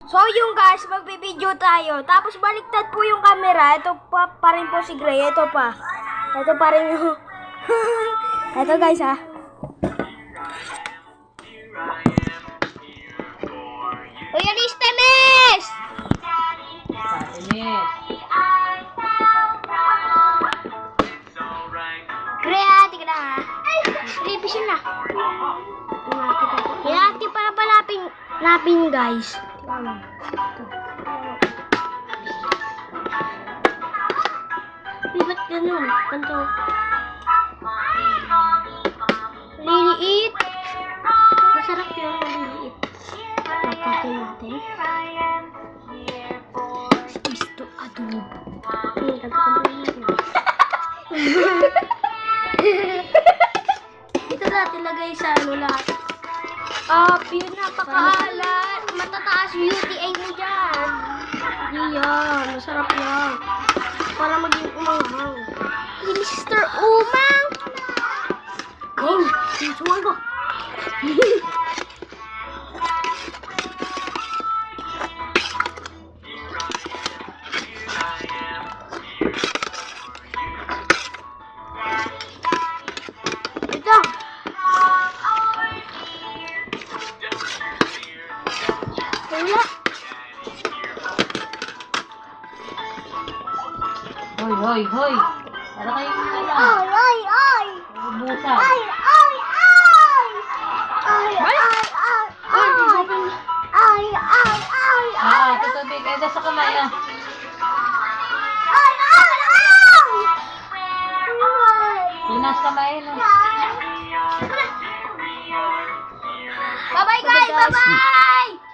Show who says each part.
Speaker 1: So yung guys, magbibideo tayo. Tapos baliktad po yung camera. Ito pa rin po si Gray. Ito pa. Ito pa rin yung... Ito guys ha. Kuya Listemes! Gray ha, tingnan na ha. Revision na. Kaya ating palapin guys. Ba't ganun? Ganito. Liliit. Masarap yung maliliit. Patatin natin. Gusto adobo. Ito natin lagay sa ano lahat. Yun napakaalat. Matataas UTI mo dyan. Hindi yan. Masarap yan. Para maging umanghang. Mr. Umang! Go! Susuwan ko! Ito! Wala!
Speaker 2: Hoy, hoy! Para kayong nila.
Speaker 1: Ay!
Speaker 2: Busa.
Speaker 1: Ay!
Speaker 2: Ito tubig. Ito sa kamay ah. Linas kamay na.
Speaker 1: Bye-bye guys! Bye-bye!